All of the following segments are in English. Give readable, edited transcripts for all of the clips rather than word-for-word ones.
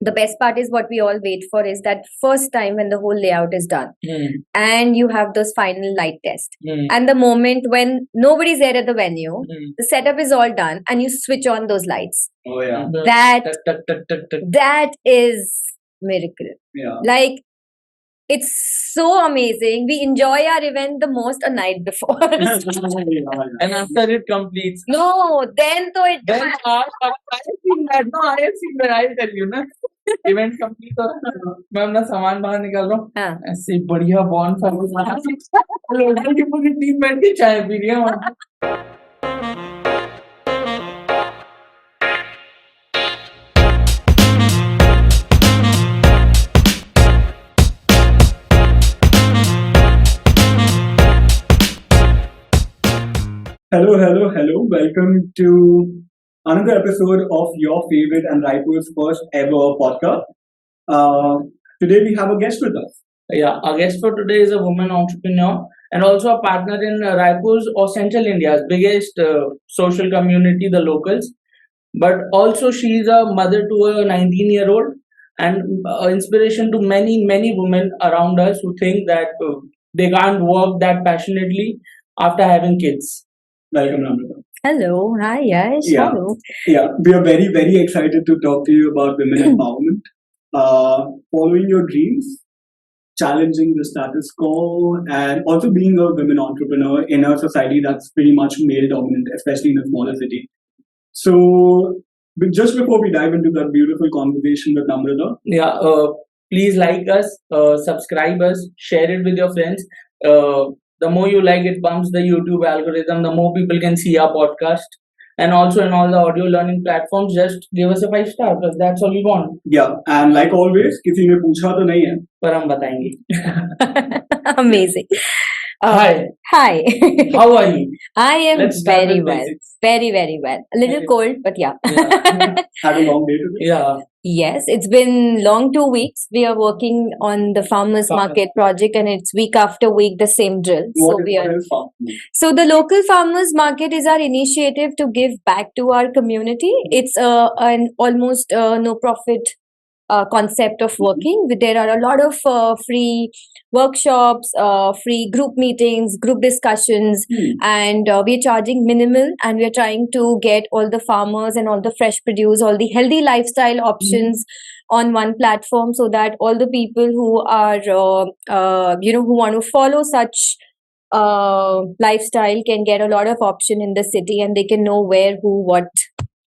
the best part is what we all wait for is that first time when the whole layout is done and you have those final light test. And the moment when nobody's there at the venue, the setup is all done and you switch on those lights. Oh yeah. That is miracle. Yeah. Like, it's so amazing. We enjoy our event the most a night before. And after it completes. No, then I have seen that. No, I have seen that. I'll tell you, na. Event complete हो रहा है, मैं अपना सामान बाहर निकाल रहा हूँ, ऐसे बढ़िया बॉन फायर लोगों की पूरी टीम बैठ के चाय पी रही है वहाँ पे. Hello. Welcome to another episode of your favorite and Raipur's first ever podcast. Today we have a guest with us. Yeah, our guest for today is a woman entrepreneur and also a partner in Raipur's or Central India's biggest social community, the locals. But also she is a mother to a 19-year-old and inspiration to many women around us who think that they can't work that passionately after having kids. Welcome, Namrata. Hello. Hi, Yash. Yeah. Hello. Yeah, we are very excited to talk to you about women empowerment, following your dreams, challenging the status quo, and also being a women entrepreneur in a society that's pretty much male dominant, especially in a smaller city. So, just before we dive into that beautiful conversation with Namrata, please like us, subscribe us, share it with your friends. The more you like, it bumps the YouTube algorithm, the more people can see our podcast. And also in all the audio learning platforms, just give us a 5-star because that's all we want. Yeah, and like always, किसी ने पूछा तो नहीं है, पर हम बताएंगे. Amazing. Hi. Hi. How are you? I am Let's start very with well. basics. Very well. A little cold, but yeah. had a long day today. Yeah. Yes, it's been long 2 weeks. We are working on the farmers market project, and it's week after week the same drill. What is farmers? So the local farmers market is our initiative to give back to our community. It's an almost no profit concept of working. There are a lot of free workshops, free group meetings, group discussions, and we're charging minimal, and we're trying to get all the farmers and all the fresh produce, all the healthy lifestyle options on one platform, so that all the people who are who want to follow such lifestyle can get a lot of option in the city, and they can know where, who, what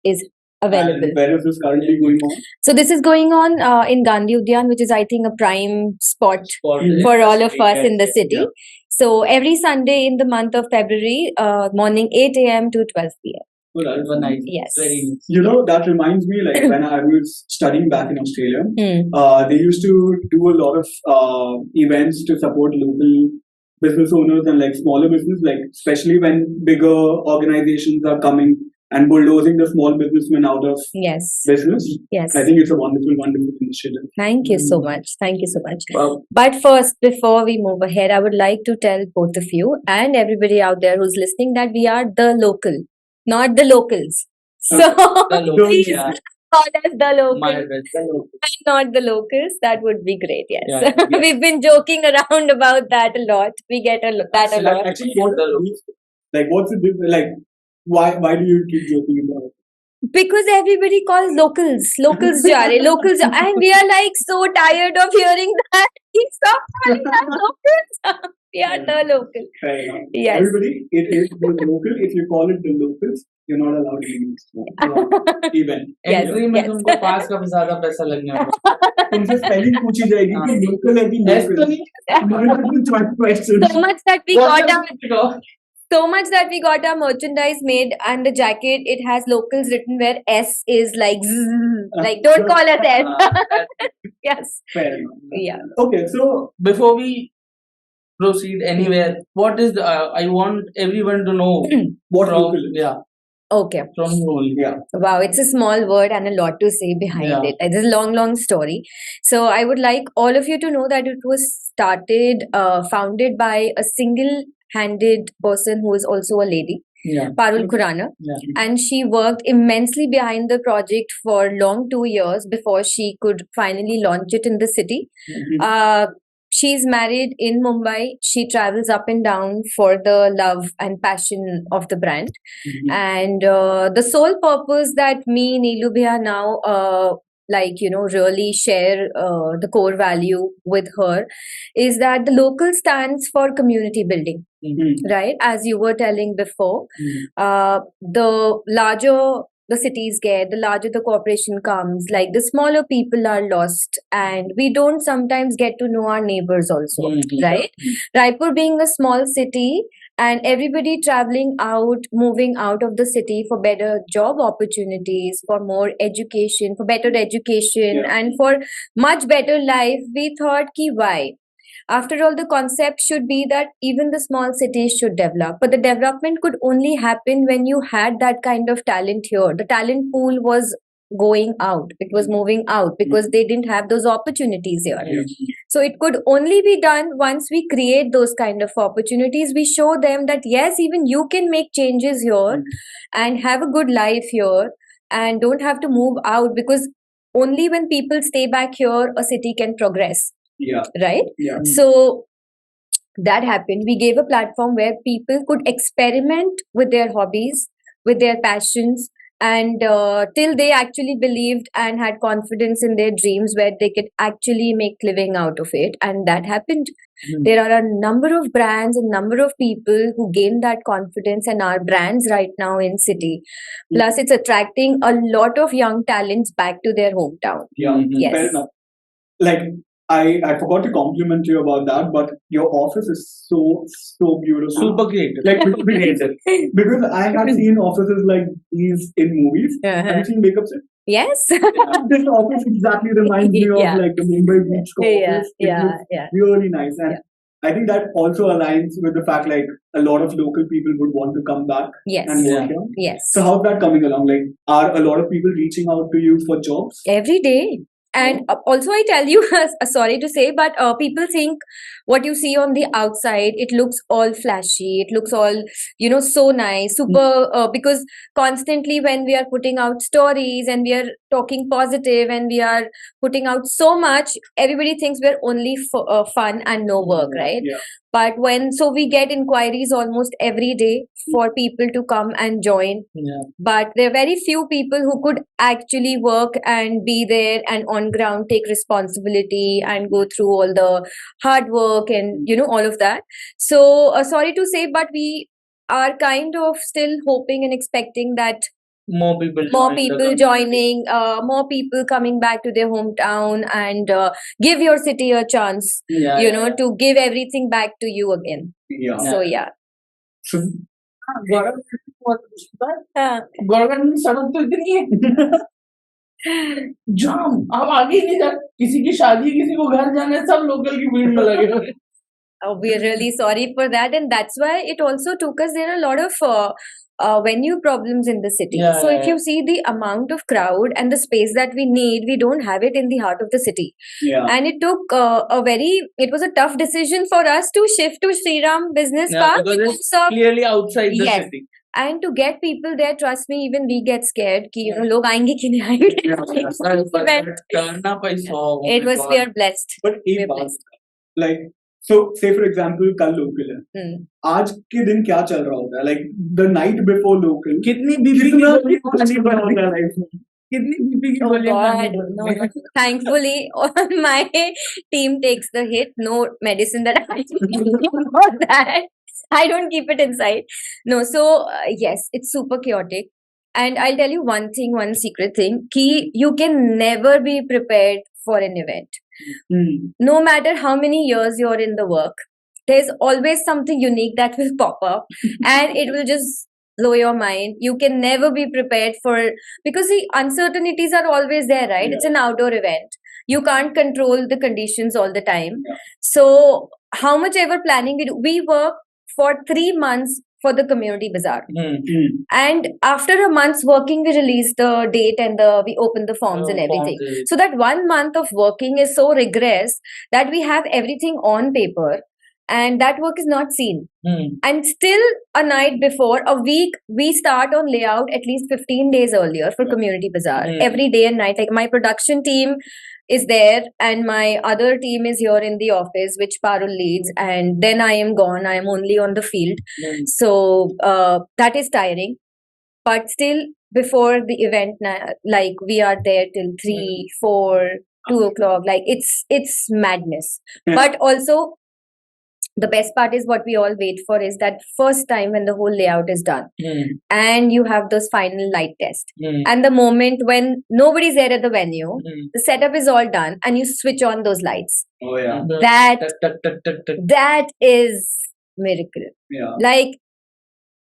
is available. And where is this currently going on? So this is going on in Gandhi Udyan, which is, I think, a prime spot for all of us in the city. Yeah. So every Sunday in the month of February, morning 8 a.m. to 12 p.m. Oh, that's nice. Yes. Very nice. You know, that reminds me, like when I was studying back in Australia, they used to do a lot of events to support local business owners and like smaller business, like especially when bigger organizations are coming and bulldozing the small businessmen out of business. Yes. I think it's a wonderful initiative. Thank you so much. Thank you so much. Wow. But first, before we move ahead, I would like to tell both of you and everybody out there who's listening that we are the local, not the locals. So The local, please yeah. call us the local. My bad, the local. And not the locals. That would be great. Yes. Yeah. We've been joking around about that a lot. We get that a lot. Actually, what's the difference? Like, why do you keep joking about it? Because everybody calls locals jare, locals, and we are like so tired of hearing that. Stop calling us locals. We are the local. Fair enough. Yes. Everybody, it is the local. If you call it the locals, you're not allowed to use even. Yes, Entry में yes. तुमको पास का भी ज़्यादा पैसा लगने वाला. तुमसे spelling पूछी जाएगी कि local है कि ऐसे तो नहीं. So much that we got our merchandise made, and the jacket, it has locals written where S is like zzz, like don't call us S. Yes. Fair enough. Yeah. Okay, so before we proceed anywhere, what is the? I want everyone to know what from local is. yeah Okay. from whole. Yeah. Wow, it's a small word and a lot to say behind Yeah. it. It's a long story. So I would like all of you to know that it was founded by a single-handed person who is also a lady. Yeah. Parul Khurana, Yeah. and she worked immensely behind the project for long 2 years before she could finally launch it in the city. She's married in Mumbai. She travels up and down for the love and passion of the brand. And the sole purpose that me, Neelu Bhaiya now, really share the core value with her is that the local stands for community building, right? As you were telling before, the larger the cities get, the larger the corporation comes, like the smaller people are lost, and we don't sometimes get to know our neighbors also, right? Raipur being a small city, and everybody traveling out, moving out of the city for better job opportunities, for more education, for better education, and for much better life, we thought ki why? After all, the concept should be that even the small cities should develop, but the development could only happen when you had that kind of talent here. The talent pool was going out, it was moving out because they didn't have those opportunities here. So it could only be done once we create those kind of opportunities. We show them that yes, even you can make changes here and have a good life here and don't have to move out, because only when people stay back here a city can progress. Right? So that happened. We gave a platform where people could experiment with their hobbies, with their passions, and till they actually believed and had confidence in their dreams where they could actually make living out of it. And that happened. There are a number of brands and number of people who gain that confidence and are brands right now in city. Plus, it's attracting a lot of young talents back to their hometown. Yes. Fair enough. Like, I forgot to compliment you about that, but your office is so beautiful. Super creative. Like, because I have seen offices like these in movies. Have you seen Makeup Set? Yes. This office exactly reminds me of like the Mumbai Beach office. It looks really nice. And I think that also aligns with the fact like a lot of local people would want to come back and work here. Yes. So how's that coming along? Like, are a lot of people reaching out to you for jobs? Every day. And also, I tell you, sorry to say, but people think what you see on the outside, it looks all flashy, it looks all, so nice, super, because constantly when we are putting out stories and we are talking positive and we are putting out so much, everybody thinks we're only fun and no work, right? But so we get inquiries almost every day for people to come and join. But there are very few people who could actually work and be there and on ground take responsibility and go through all the hard work and, all of that. So sorry to say, but we are kind of still hoping and expecting that more people joining, more people coming back to their hometown and give your city a chance, to give everything back to you again. So So government की सड़क तो इतनी है जाम, अब आगे नहीं जा, किसी की शादी, किसी को घर जाना है, सब लोकल की भीड़ में लगे हुए। We are really sorry for that, and that's why it also took us. There are a lot of venue problems in the city. If you see the amount of crowd and the space that we need, we don't have it in the heart of the city. And it took it was a tough decision for us to shift to Sriram Business Park because it's clearly outside the city. And to get people there, trust me, even we get scared कि लोग आएंगे कि नहीं आएंगे. It was, we are blessed. But like, so say for example कल local है, आज के दिन क्या चल रहा होता है? Like the night before local, कितनी बीपी की गोली खानी पड़ती है लाइफ में, कितनी बीपी की गोली खानी पड़ती है. Thankfully, all my team takes the hit. No medicine that I take for that. I don't keep it inside. No, so yes, it's super chaotic. And I'll tell you one thing, one secret thing, ki you can never be prepared for an event. No matter how many years you're in the work, there's always something unique that will pop up and it will just blow your mind. You can never be prepared for, because the uncertainties are always there, right? It's an outdoor event. You can't control the conditions all the time. So how much ever planning we do, we work for 3 months for the community bazaar. And after a month's working, we release the date and we open the forms and everything. So that 1 month of working is so rigorous that we have everything on paper. and that work is not seen. Hmm. And still, a night before, a week, we start on layout at least 15 days earlier for Community Bazaar. Mm. Every day and night. Like my production team is there, and my other team is here in the office, which Parul leads. And then I am gone. I am only on the field. Hmm. So that is tiring. But still, before the event, like we are there till 3, 4, 2 o'clock. Like it's madness. But also, the best part is what we all wait for is that first time when the whole layout is done Hmm. and you have those final light tests Hmm. and the moment when nobody's there at the venue, Hmm. the setup is all done and you switch on those lights. Oh yeah. That Tuck, tuck, tuck, tuck, tuck. that is miracle. Yeah. Like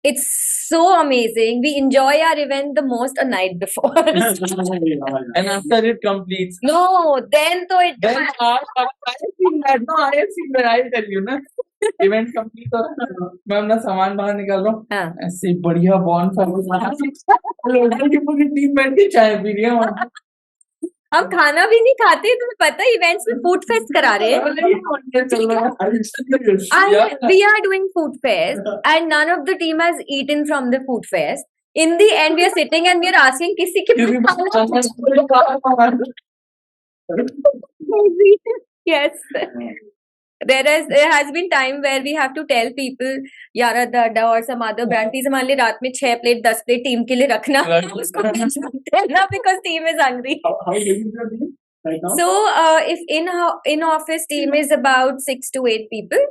it's so amazing. We enjoy our event the most a night before. And after it completes, No, then to it. then I have seen that. No, I have seen that. I'll tell you, na. Event complete हो रहा है, मैं अपना सामान बाहर निकाल रहा हूँ, हाँ. ऐसे बढ़िया बॉन लोगों की पूरी टीम बैठ के चाय पी रही है वहाँ पे। हम खाना भी नहीं खाते, तुम्हें पता है इवेंट्स में फूड फेस्ट करा रहे हैं. चल रहा है। Are you serious? We are doing food fest and none of the team has eaten from the food fest. In the end, we are sitting and we are asking किसी के yes. There has been time where we have to tell people यारा दादा or some other brand please हमारे लिए रात में 6 plate 10 plate team के लिए रखना उसको देना because team is hungry. How big is your team right now? So if in office team is about 6 to 8 people.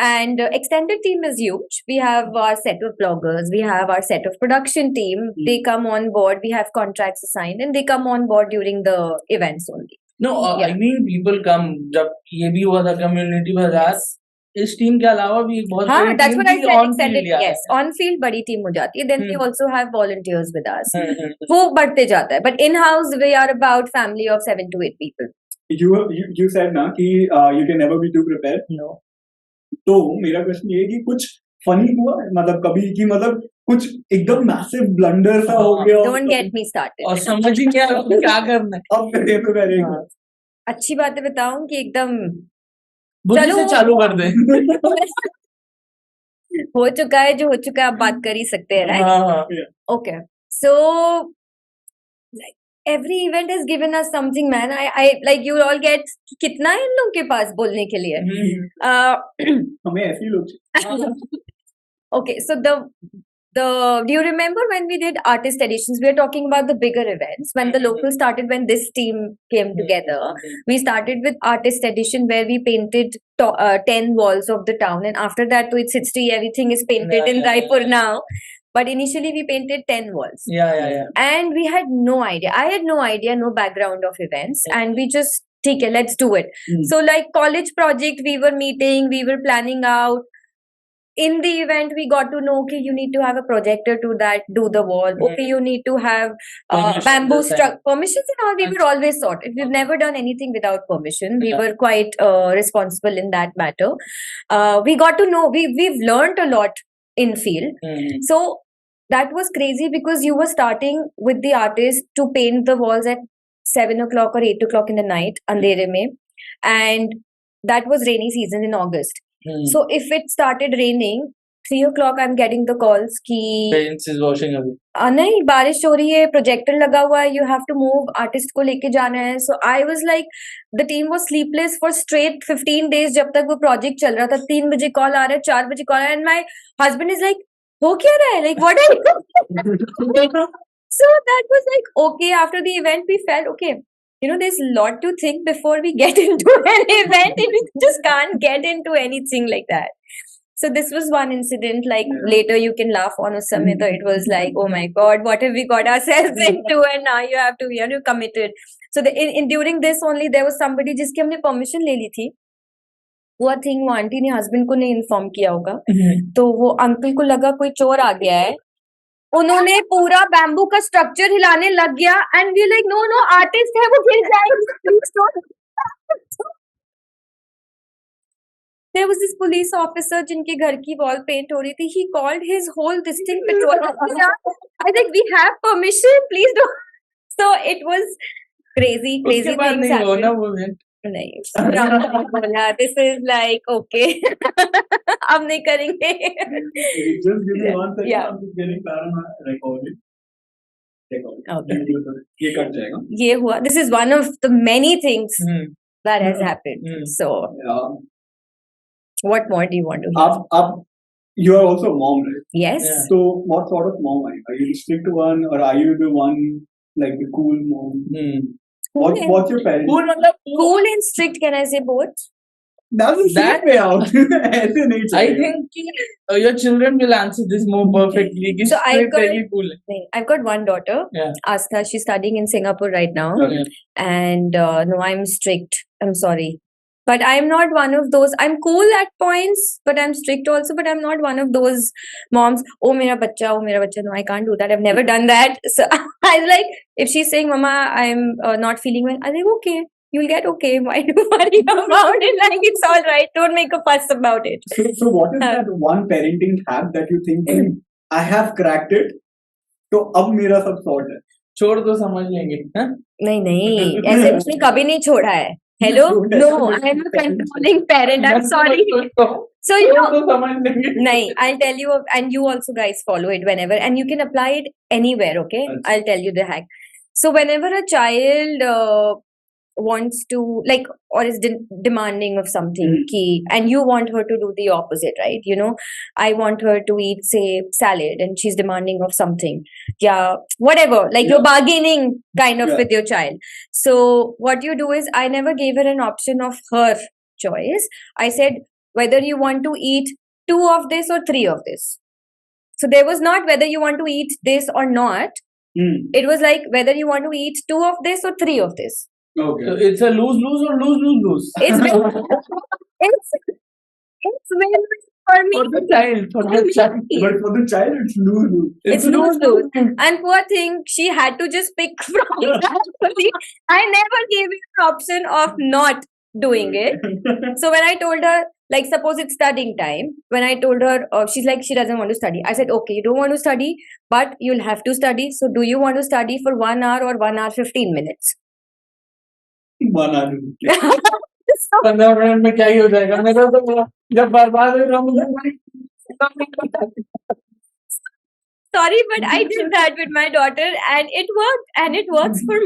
And extended team is huge. We have our set of bloggers, we have our set of production team. They come on board, we have contracts assigned and they come on board during the events only. No, I Yeah. mean people come. जब ये भी हुआ था community बाजार, इस team के अलावा भी एक बहुत हाँ, बड़ी that's टीम what I थी said. on Extended, field yes, on field बड़ी team हो जाती है. Then we also have volunteers with us. यार। वो बढ़ते जाता है. But in house we are about family of 7 to 8 people. You said ना कि you can never be too prepared. No. तो मेरा क्वेश्चन ये है कि कुछ फनी हुआ है मतलब कभी कि मतलब कुछ एकदम मैसिव ब्लंडर सा हो गया हो Don't get me started. और समझ ही नहीं आ रहा क्या करना है। अब करे तो करेगा हाँ। अच्छी बातें बताऊं कि एकदम बुद्धि चलो। से चालू कर दे। हो चुका है जो हो चुका है, आप बात कर ही सकते हैं, right? हाँ, Okay. So, like, every event has given us something, man. I like you all get कितना है इन लोगों के पास बोलने के लिए? हमें ऐसे ही लोग Okay, so do you remember when we did artist editions? We are talking about the bigger events. When the local started, when this team came together, we started with artist edition where we painted 10 walls of the town, and after that to its history, everything is painted in Raipur now. But initially, we painted 10 walls. yeah. And we had no idea. I had no idea, no background of events, and we just take it, let's do it. So, like college project, we were meeting, we were planning out. In the event, we got to know, okay, you need to have a projector to do the wall. Okay, you need to have Permission, bamboo this struck permissions and all. We were always sorted. We've never done anything without permission. We were quite responsible in that matter. We got to know. We've learned a lot in field. So that was crazy because you were starting with the artist to paint the walls at 7 o'clock or 8 o'clock in the night, andhere mein, and that was rainy season in August. So if it started raining, 3 o'clock I'm getting the calls कि Parents is washing away. नहीं बारिश हो रही है, projector लगा हुआ है, you have to move, artist को लेके जाना है. So I was like, the team was sleepless for straight 15 days जब तक वो प्रोजेक्ट चल रहा था. 3 बजे कॉल आ रहा है, 4 बजे कॉल आ रहा है, and my husband is like, हो क्या रहा है? Like what are you? So that was like okay. After the event, we felt okay. You know, there's a lot to think before we get into an event, and we just can't get into anything like that. So this was one incident. Like later, you can laugh on us, Samita. It was like, oh my God, what have we got ourselves into? And now you have to, you're committed. So during this only, there was somebody जिसकी हमने permission ले ली थी. वो thing वो aunty ने husband को नहीं inform किया होगा, तो वो अंकल को लगा कोई चोर आ गया है. उन्होंने पूरा बैम्बू का स्ट्रक्चर हिलाने लग गया and we like no artist है वो गिर जाएगा. There was this police officer जिनके घर की वॉल पेंट हो रही थी. He called his whole district patrol. I think we have permission, please don't. So it was crazy उसके बाद things नहीं हो ना happened. वो event. नहीं बोला this is like okay अब नहीं करेंगे Just give me Yeah. 1 second. Yeah. I'm just getting paranoid. Recording. Okay. ये कट जाएगा. ये हुआ this is one of the many things Hmm. that has happened Hmm. so Yeah. what more do you want to hear? आप you are also a mom, right? Yes. Yeah. So what sort of mom are you? Are you the strict one or are you the one like the cool mom? Hmm. What's your parents? Cool मतलब Cool and strict, can I say both? That's the That- same way out. ऐसे नहीं I चलेगा. think कि, your children will answer this more perfectly. कि So I've strict है got- कि cool है. नहीं, I've got one daughter, Yeah. Astha. She's studying in Singapore right now. Okay. And no, I'm strict. I'm sorry. But I'm not one of those. I'm cool at points, but I'm strict also. But I'm not one of those moms. Oh, mera bacha. Oh, mera bacha. No, I can't do that. I've never done that. So I like, if she's saying, Mama, I'm not feeling well, I think, okay, you'll get okay. Why do you worry about it? Like, it's all right. Don't make a fuss about it. So what is that one parenting hack that you think I have cracked it? तो अब मेरा सब sort है. छोड़ दो समझ लेंगे. हाँ? नहीं नहीं ऐसे उसने कभी नहीं छोड़ा है. Hello? No, I am a controlling parent. I'm sorry. So you छोड़ know, दो समझ लेंगे. nahi, I'll tell you, and you also guys follow it whenever, and you can apply it anywhere, okay? Yes. I'll tell you the hack. So whenever a child wants to, like, or is demanding of something, and you want her to do the opposite, right? You know, I want her to eat, say, salad, and she's demanding of something. Yeah, whatever. Like you're bargaining kind of Yeah. with your child. So what you do is, I never gave her an option of her choice. I said, whether you want to eat 2 of this or 3 of this. So there was not whether you want to eat this or not. It was like whether you want to eat 2 of this or 3 of this. Okay. So it's a lose-lose or lose-lose-lose. It's win-win for me. For the child, for the child. But for the child, it's lose-lose. It's lose-lose. And poor thing, she had to just pick from that. I never gave her an option of not doing it. So when I told her, like, suppose it's studying time, when I told her, she's like, she doesn't want to study. I said, okay, you don't want to study, but you'll have to study. So do you want to study for 1 hour or 1 hour 15 minutes? 1 hour. So 15 minute में क्या ही हो जाएगा. मेरा तो जब बर्बाद हो रहा हूँ. sorry, but I did that with my daughter, and it worked, and it works for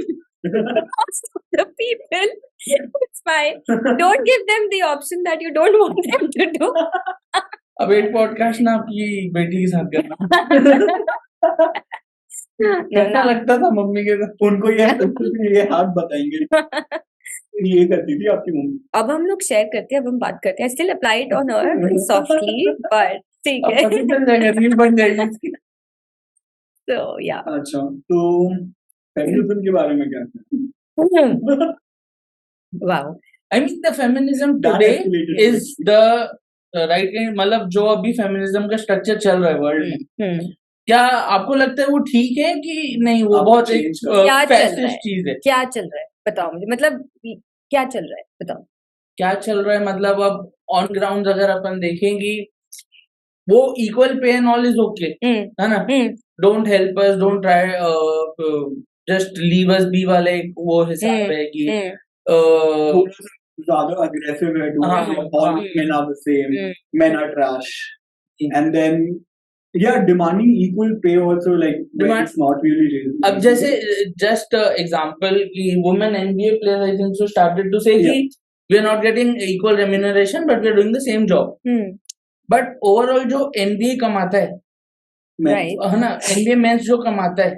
most of the people. It's fine. Don't give them the option that you don't want them to do. अब एक podcast ना आपकी बेटी के साथ करना. कैसा लगता था मम्मी के साथ? उनको ये हाथ बताएंगे. ये करती थी आपकी मम्मी. अब हम लोग शेयर करते हैं, अब हम बात करते हैं. Still apply it on her softly, but ठीक अब है. पता चल जाएगा, रील बन जाएगी. So yeah. अच्छा, तो फेमिनिज्म के बारे में क्या कहते Wow. I mean the feminism That today escalated is the right kind. मतलब जो अभी फेमिनिज्म का स्ट्रक्चर चल रहा है वर्ल्ड में, क्या आपको लगता है वो ठीक है कि नहीं? वो आपको बहुत एक change कर- क्या चल रहा है? फैसिस्ट चीज है. क्या चल रहा है? बताओ मुझे. मतलब क्या चल रहा है? बताओ. क्या चल रहा है मतलब अब ऑन ग्राउंड अगर अपन देखेंगे वो equal pay and all is okay, है ना? Don't help us, don't try, just leave us B वाले वो हिसाब है कि थोड़ा सा ज्यादा aggressive है हाँ, towards all हाँ. men are the same, men are trash, and then demanding equal pay also, like when Demand- it's not really reasonable. अब जैसे जस्ट एग्जांपल कि women NBA players I think so started to say कि we are not getting equal remuneration but we are doing the same job. But overall जो NBA कमाता है, Right. है ना, NBA mains जो कमाता है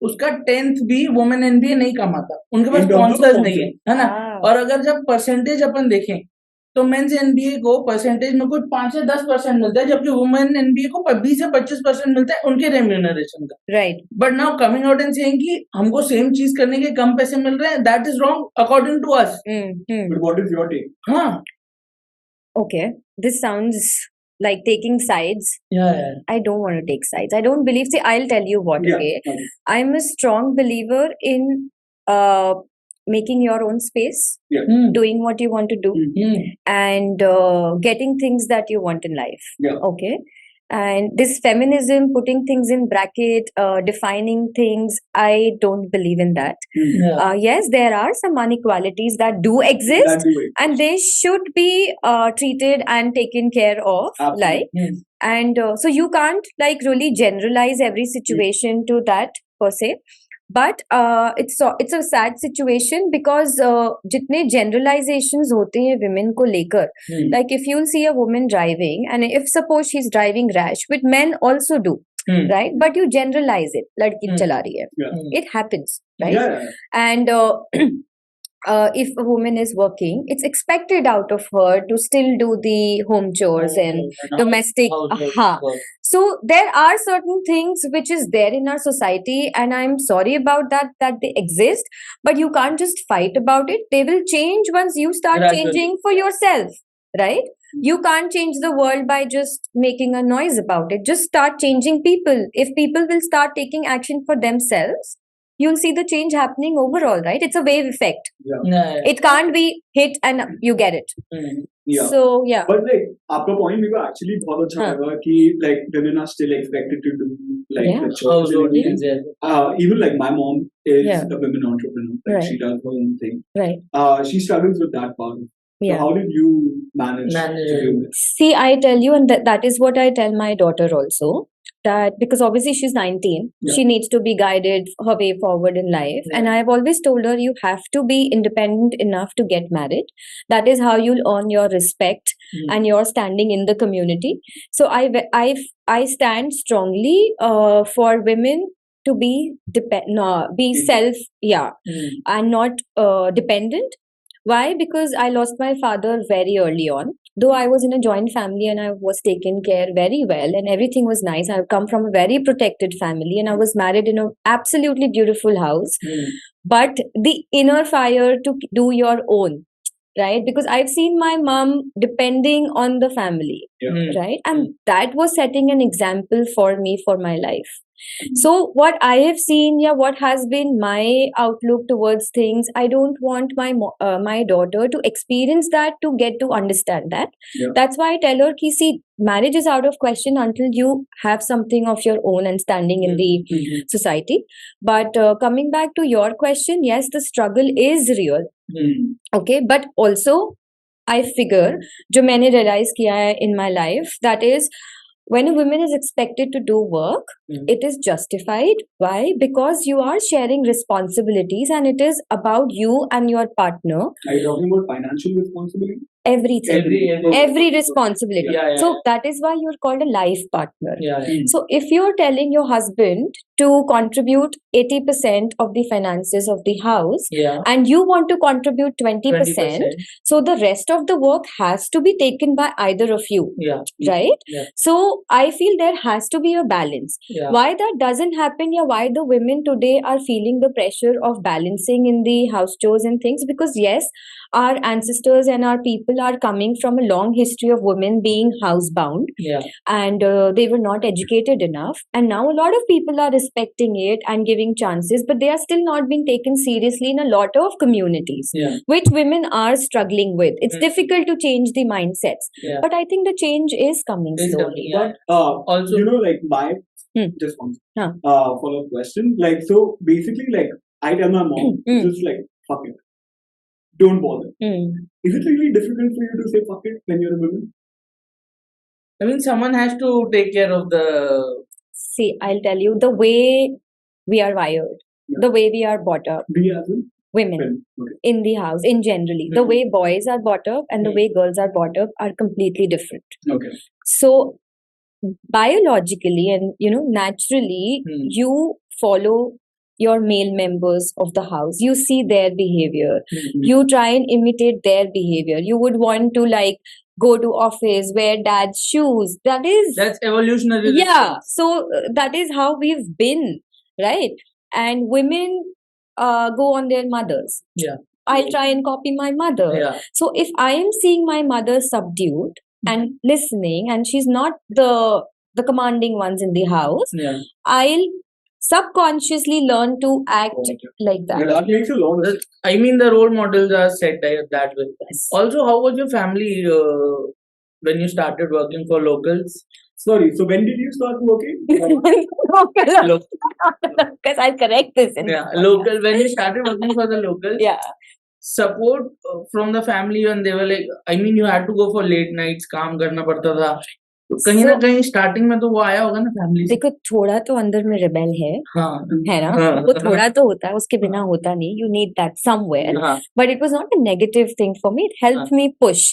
उसका 10th भी वुमेन एनबीए नहीं कमाता. उनके पास In terms of स्पॉन्सर्स नहीं है ना? Wow. और अगर जब परसेंटेज अपन देखें तो मेंस एनबीए को परसेंटेज में कुछ 5 से 10% मिलता है, जबकि वुमेन एनबीए को 20 से 25% मिलता है उनके रेम्यूनरेशन का. Right. But now coming out and saying कि हमको सेम चीज करने के कम पैसे मिल रहे हैं, that is wrong according to us. But what is your take? हाँ, Okay. This sounds like taking sides. yeah. I don't want to take sides. I don't believe. See, I'll tell you what. Yeah. Okay. I'm a strong believer in making your own space, doing what you want to do, and getting things that you want in life. Yeah. Okay. And this feminism, putting things in bracket, defining things, I don't believe in that. Yeah. Yes, there are some inequalities that do exist, That do it. and they should be treated and taken care of. Absolutely. Like, Hmm. and so you can't like really generalize every situation to that per se. But it's a sad situation because जितने generalizations होते हैं women को लेकर, Hmm. like if you'll see a woman driving and if suppose she's driving rash, which men also do, Hmm. right? But you generalize it, लड़की Hmm. चला रही है, Yeah. it happens, right? Yeah. And if a woman is working, it's expected out of her to still do the home chores and domestic. Household. So there are certain things which is there in our society, and I'm sorry about that they exist, but you can't just fight about it. They will change once you start Gradually. changing for yourself, right? You can't change the world by just making a noise about it. Just start changing people. If people will start taking action for themselves, you'll see the change happening overall, right? It's a wave effect. Yeah. Yeah. It can't be hit and you get it. Hmm. Yeah. So yeah. But like, आपका point मेरे को actually बहुत अच्छा हाँ. लगा कि like women are still expected to do like Yeah. the chores and Household everything. things, yeah. Even like my mom is Yeah. a women entrepreneur. Like, Right. she does her own thing. Right. She struggles with that part. So Yeah. how did you manage Manage to it. do it? See, I tell you, and that is what I tell my daughter also. That because obviously she's 19, Yeah. she needs to be guided her way forward in life. Yeah. And I've always told her you have to be independent enough to get married. That is how you'll earn your respect Hmm. and your standing in the community. So I stand strongly for women to be be self Hmm. and not dependent. Why? Because I lost my father very early on. Though I was in a joint family and I was taken care very well and everything was nice. I've come from a very protected family and I was married in an absolutely beautiful house. Hmm. But the inner fire to do your own, right? Because I've seen my mom depending on the family, Yeah. Hmm. right? And that was setting an example for me for my life. So what I have seen, what has been my outlook towards things, I don't want my daughter to experience that, to get to understand that. Yeah. That's why I tell her, ki, see, marriage is out of question until you have something of your own and standing in the Hmm. society. But coming back to your question, yes, the struggle is real. Hmm. Okay, but also I figure, जो मैंने realize किया है in my life, that is, when a woman is expected to do work, Hmm. it is justified. Why? Because you are sharing responsibilities and it is about you and your partner. Are you talking about financial responsibility? Everything. Every responsibility. Yeah, yeah, So yeah. that is why you're called a life partner. Yeah, yeah. So if you're telling your husband to contribute 80% of the finances of the house Yeah. and you want to contribute 20%, 20%. so the rest of the work has to be taken by either of you, Yeah. right? Yeah. So I feel there has to be a balance. Yeah. Why that doesn't happen, why the women today are feeling the pressure of balancing in the house chores and things, because yes, our ancestors and our people are coming from a long history of women being housebound Yeah. and they were not educated enough, and now a lot of people are respecting it and giving chances, but they are still not being taken seriously in a lot of communities, Yeah. which women are struggling with. It's Mm. difficult to change the mindsets, Yeah. but I think the change is coming It's slowly. coming, yeah. But Also- you know, like my Hmm. just one Huh. follow-up question. Like, so basically, like I tell my mom, Hmm. just like fuck it, don't bother. Mm. Is it really difficult for you to say fuck it when you're a woman? I mean, someone has to take care of the. See, I'll tell you, the way we are wired, Yeah. the way we are brought up, Do you have them? women Okay. in the house, in generally, the Mhm. way boys are brought up and the Mhm. way girls are brought up are completely different. Okay. So biologically and naturally, Hmm. you follow your male members of the house. You see their behavior. Mhm. You try and imitate their behavior. You would want to like go to office, wear dad's shoes. That is That's evolutionary. yeah. response. So that is how we've been, right? And women go on their mothers. Yeah. I'll try and copy my mother. Yeah. So if I am seeing my mother subdued and listening, and she's not the commanding ones in the house, Yeah. I'll subconsciously learn to act like Yeah, that. that makes a lot of sense. I mean, the role models are set that way. Yes. Also, how was your family when you started working for locals? Sorry, so when did you start working? Local. Because I'll correct this. Yeah, local. When you started working for the locals, Yeah. support from the family, and they were like, I mean, you had to go for late nights, काम करना पड़ता था. तो कहीं ना कहीं starting में तो वो आया होगा ना फैमिली से. देखो थोड़ा तो अंदर में रिबेल है ना, वो थोड़ा तो होता है, उसके बिना होता नहीं. You need that somewhere. But it was not a negative thing for me. It helped me push.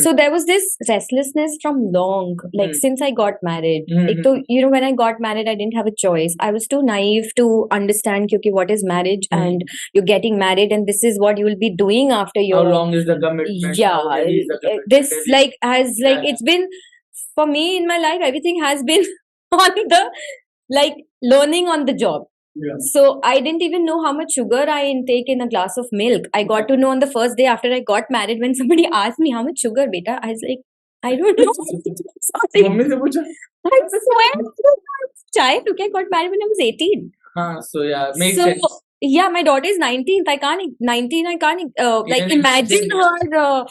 So there was this restlessness from long, like since I got married. एक तो you know, when I got married, I didn't have a choice. I was too naive to understand क्योंकि what is marriage and you're getting married and this is what you will be doing after your. How long is the commitment? Yeah, How heavy is the commitment? this like has like it's been. For me in my life, everything has been on the like learning on the job. Yeah. So I didn't even know how much sugar I intake in a glass of milk. I got to know on the first day after I got married when somebody asked me how much sugar, beta. I was like, I don't know. Sorry. Mummy से पूछा. I swear. Chai took I got married when I was 18. So yeah, makes So sense. yeah, my daughter is 19th. I can't like imagine her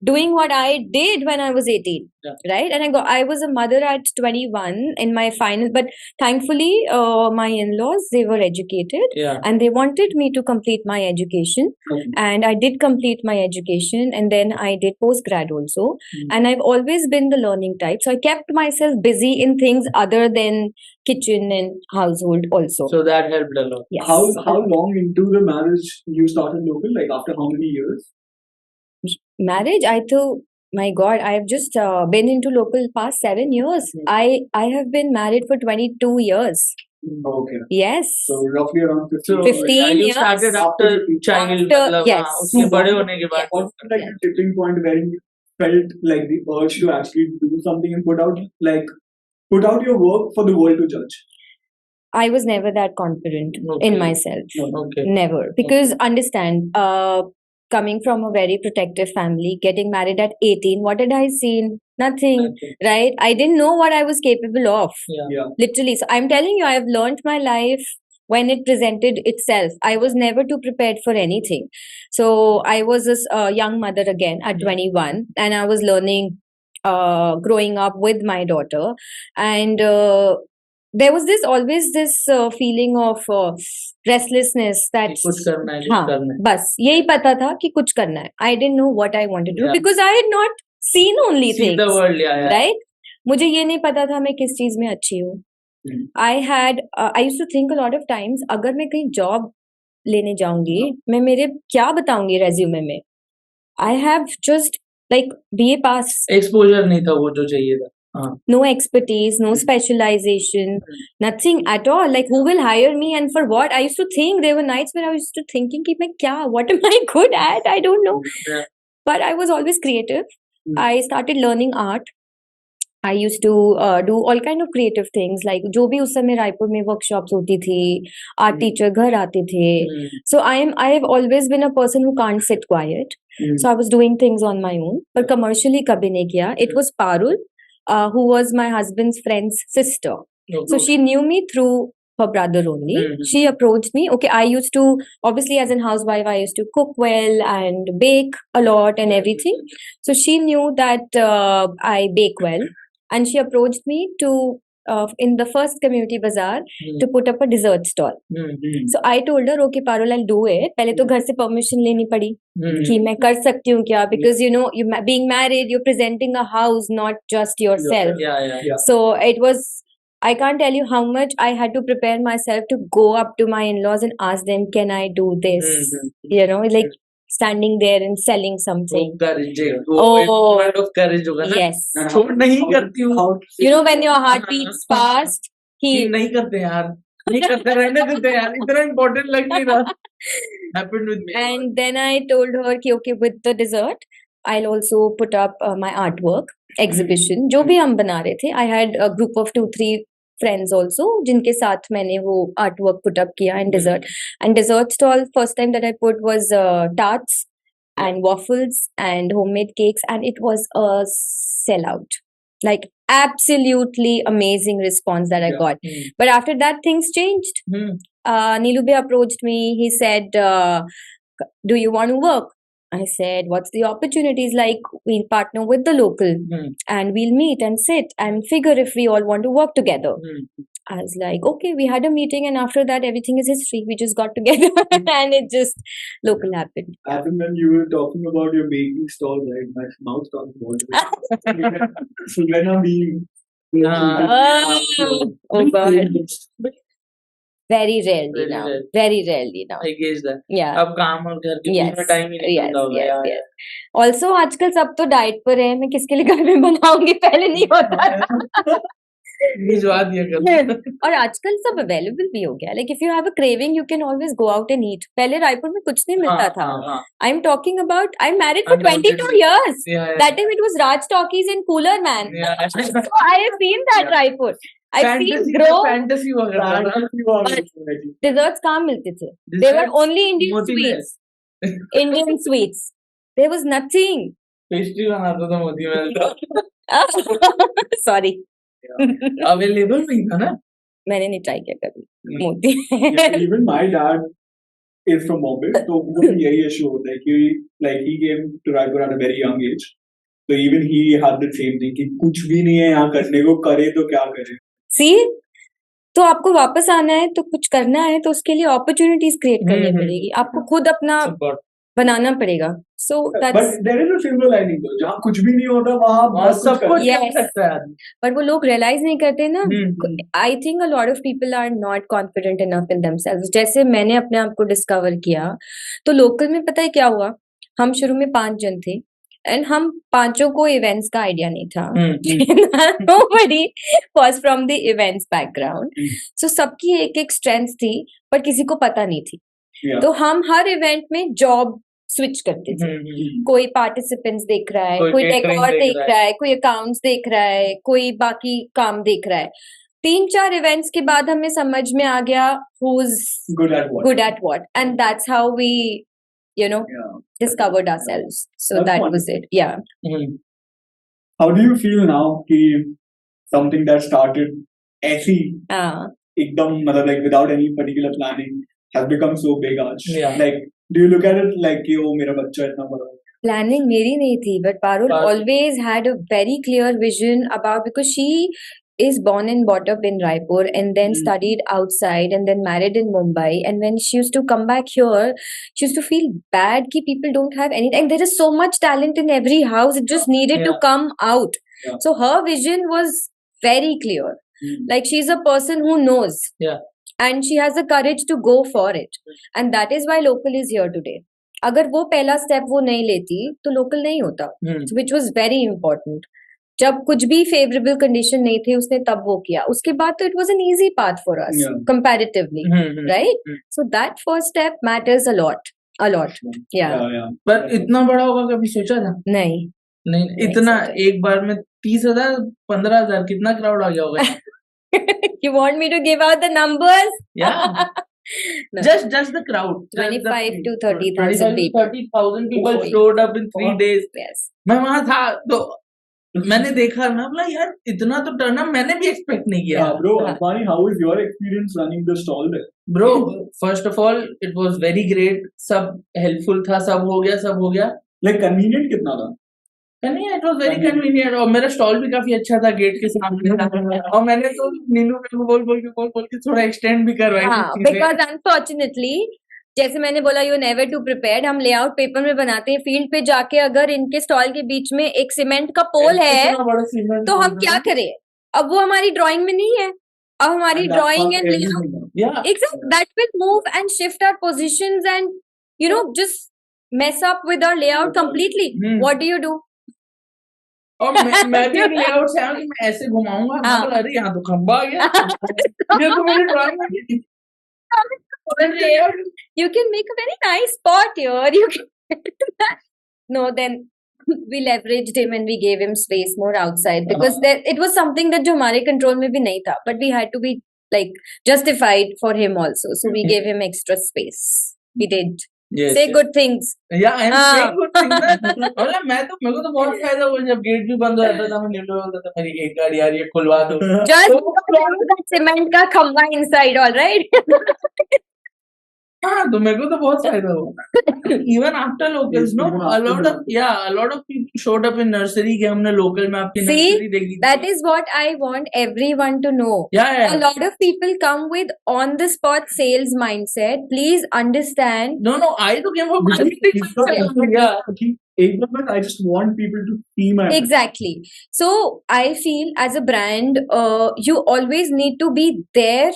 doing what I did when I was 18. Yeah. Right? And I was a mother at 21 in my final, but thankfully my in-laws, they were educated Yeah. and they wanted me to complete my education. Okay. And I did complete my education and then I did postgrad also. And I've always been the learning type. So I kept myself busy in things other than kitchen and household also. So that helped a lot. Yes. How long into the marriage you started local? Like after how many years? Marriage, I thought, my God, I have just been into local past 7 years. I have been married for 22 years. Okay. Yes. So roughly around 15. So 15 you years. started after child. After, मतलब, yes. हाँ, उसके बड़े होने के बाद. Was it like the tipping point where you felt like the urge to actually do something and put out your work for the world to judge? I was never that confident in myself. Okay. Never. Because understand, coming from a very protective family, getting married at 18, what did I see? Nothing, right? I didn't know what I was capable of. Yeah. Literally. So I'm telling you, I have learned my life when it presented itself. I was never too prepared for anything. So I was a young mother again at 21 and I was learning, growing up with my daughter. And there was always this feeling of restlessness that कुछ करना है, कुछ हाँ, करना है. बस यही पता था कि कुछ करना है. I didn't know what I wanted to do Yeah. because I had not seen only See things. the world, yeah. Right? मुझे ये नहीं पता था मैं किस चीज में अच्छी हूँ. I used to think a lot of times अगर मैं कहीं जॉब लेने जाऊंगी मैं मेरे क्या बताऊंगी रेज्यूमे में. I have just like BA pass. Exposure नहीं था वो जो चाहिए था. No expertise, no specialization, nothing at all. Like who will hire me and for what? I used to think there were nights where I used to thinking कि मैं क्या, what am I good at? I don't know. Yeah. But I was always creative. I started learning art. I used to do all kind of creative things like जो भी उस समय रायपुर में workshops होती थी, art teacher घर आते थे. So I have always been a person who can't sit quiet. So I was doing things on my own, but commercially कभी नहीं किया. It was Parul, who was my husband's friend's sister. So she knew me through her brother only. She approached me. Okay, I used to, obviously as a housewife, I used to cook well and bake a lot and everything. So she knew that I bake well. And she approached me to, in the first community bazaar, to put up a dessert stall. So I told her, okay, Parul, I'll do it. पहले तो घर से permission लेनी पड़ी कि मैं कर सकती हूँ क्या, because you know, you being married, you're presenting a house, not just yourself. Yeah. So it was, I can't tell you how much I had to prepare myself to go up to my in-laws and ask them, can I do this? You know, like standing there and selling something. Courage. Oh, moment of courage होगा ना. yes. छोड़ नहीं करती हूँ. You know, when your heart beats fast, नहीं करते यार. नहीं करते, रहने देते यार. इतना important लग नहीं रहा. Happened with me. And then I told her कि okay, with the dessert, I'll also put up my artwork exhibition. जो भी हम बना रहे थे, I had a group of 2-3 friends also, जिनके साथ मैंने वो artwork put up किया and dessert. And dessert stall, first time that I put was tarts and waffles and homemade cakes, and it was a sellout. Like absolutely amazing response that I got. But after that, things changed. Neelu Bhai approached me. He said, do you want to work? I said, what's the opportunities? Like, we'll partner with the local and we'll meet and sit and figure if we all want to work together. I was like, okay, we had a meeting, and after that, everything is history. We just got together and it just local happened. As and when you were talking about your baking stall, right? My mouth started watering. So when I'm being Oh God. Very rarely Very now. rare. Very rarely now. I guess that. Yeah. अब काम और घर के बीच Yes. में time ही नहीं Yes. मिलता होगा Yes. यार। Yes. Also, आजकल सब तो डाइट पर है। मैं किसके लिए घर में बनाऊंगी? पहले नहीं होता था। भिजवा दिया कर। और आजकल सब अवेलेबल भी हो गया। Like if you have a craving, you can always go out and eat. पहले रायपुर में कुछ नहीं मिलता था। I'm talking about, I'm married for 22 years. That time it was Raj Talkies in Cooler, man. So I have seen that Raipur. I've seen grow. Fantasy वगैरह। Desserts कहाँ मिलते थे? They were only Indian sweets. Indian sweets. There was nothing. Pastry बनाता था Moti Mahal. Sorry. Available नहीं था ना। मैंने नहीं ट्राई किया कभी मोती। Even my dad is from Bombay, तो उनको भी यही issue होता है कि like he came to Raipur at a very young age, so even he had the same thing कि कुछ भी नहीं है यहाँ करने को, करे तो क्या करे। See, तो आपको वापस आना है तो कुछ करना है तो उसके लिए अपॉर्चुनिटीज क्रिएट करनी पड़ेगी। आपको खुद अपना बनाना पड़ेगा। So that's. But there is a silver lining though, जहाँ कुछ भी नहीं होता वहाँ सब कुछ Yes. कर सकता है आदमी। पर वो लोग रियलाइज नहीं करते ना। I think a lot of people are not confident enough in themselves. जैसे मैंने अपने आप को डिस्कवर किया तो लोकल में पता है क्या हुआ, हम शुरू में 5 जन थे एंड हम पांचों को इवेंट्स का आइडिया नहीं था। Nobody was from the events background. So सबकी एक एक स्ट्रेंथ थी पर किसी को पता नहीं थी। तो हम हर इवेंट में जॉब स्विच करते थे। कोई पार्टिसिपेंट्स देख रहा है, कोई डेकोर देख रहा है, कोई अकाउंट्स देख रहा है, कोई बाकी काम देख रहा है। 3-4 इवेंट्स के बाद हमें समझ में आ गया who's good at what, and that's how we, you know, discovered ourselves. So That's that wonderful. was it. Yeah. How do you feel now कि something that started ऐसी एकदम मतलब like without any particular planning has become so big आज? Like do you look at it like कि ओ मेरा बच्चा इतना बड़ा? Planning मेरी नहीं थी, but Parul always had a very clear vision about, because she is born and brought up in Raipur and then studied outside and then married in Mumbai, and when she used to come back here, she used to feel bad कि people don't have anything. And there is so much talent in every house, it just needed to come out. So her vision was very clear. Like she's a person who knows. And she has the courage to go for it. And that is why local is here today. अगर वो पहला step वो नहीं लेती तो local नहीं होता, which was very important. जब कुछ भी फेवरेबल कंडीशन नहीं थे उसने तब वो किया, उसके बाद तो it was an easy path for us comparatively, right? So that first step matters a lot. पर इतना बड़ा होगा कभी सोचा था? नहीं इतना एक बार में 30,000 15,000 कितना क्राउड आ गया होगा? You want me to give out the numbers? Yeah. No. Just the crowd. 25 to 30,000 people. 30,000 people showed up in 3 days. Yes. मैं वहाँ था तो मैंने देखा, मैं बोला यार इतना तो टर्न मैंने भी एक्सपेक्ट नहीं किया। Bro, Anfani, how is your experience running the stall there? Bro, first of all, it was very great. सब helpful था, सब हो गया। Like convenient कितना था? नहीं, it was very convenient और मेरा स्टॉल भी काफी अच्छा था, गेट के सामने था और मैंने तो नीलू को बोल के थोड़ा एक्सटेंड भी करवाई थी। Because unfortunately, जैसे मैंने बोला, यू नेवर टू प्रिपेयर्ड। हम लेआउट पेपर में बनाते हैं, फील्ड पे जाके अगर इनके स्टॉल के बीच में एक सीमेंट का पोल है तो हम क्या करें? अब वो हमारी ड्राइंग में नहीं है, अब हमारी drawing and exactly that will move and shift our positions and you know just mess up with our layout completely. What do? और मैं भी लेआउट से आया कि मैं ऐसे घुमाऊंगा, मतलब अरे यहाँ तो खंबा आ गया। ये तो मेरी ड्राइंग में you can make a very nice spot here. You can no, then we leveraged him and we gave him space more outside because it was something that जो हमारे control में भी नहीं था, but we had to be like justified for him also, so we gave him extra space. We did. Yes, say good things. Yeah, I'm saying good things. और मेरे को तो बहुत फायदा हुआ जब गेट भी बंद हो जाता था, मैं नीलू बोलता था मेरी एक गाड़ी आ रही है खुलवा दो। Just that cement का खंबा inside, all right. हाँ, तो मेरे को तो बहुत फायदा हुआ। Even after locals, no, Even a after lot of locals. a lot of people showed up in nursery कि हमने local में आपकी See, nursery देखी that थी। is what I want everyone to know. Yeah. A lot of people come with on the spot sales mindset. Please understand. No, I तो came from Because marketing it's not mindset. something Yeah. that एक बार I just want people to see my Exactly. So I feel as a brand, you always need to be there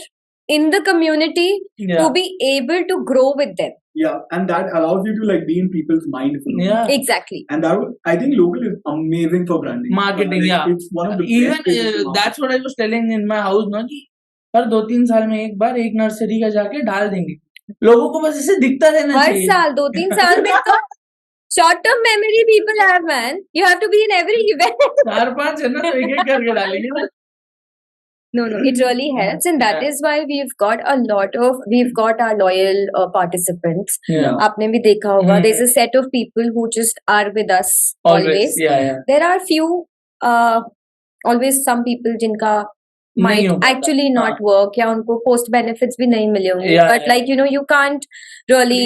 in the community Yeah. to be able to grow with them. Yeah, and that allows you to like be in people's mind for a Yeah. moment. Exactly. And that I think local is amazing for branding. Marketing, Like, yeah. It's one of the Even best places to market. that's what I was telling in my house, no, कि हर 2-3 साल में एक बार एक nursery का जाके डाल देंगे। लोगों को बस इसे दिखता रहना हर चाहिए। साल 2-3 साल में तो short term memory people have, man. You have to be in every event. 4-5 है ना, तो एक-एक करके डालेंगे ना। No, it really helps, and that Yeah. is why we've got our loyal participants. Yeah. आपने भी देखा होगा. Hmm. There's a set of people who just are with us Always. always. Yeah. There are few, always some people जिनका नहीं might हो पाता। actually not हाँ। work या उनको post benefits भी नहीं मिले होंगे. Yeah, But yeah. like you can't really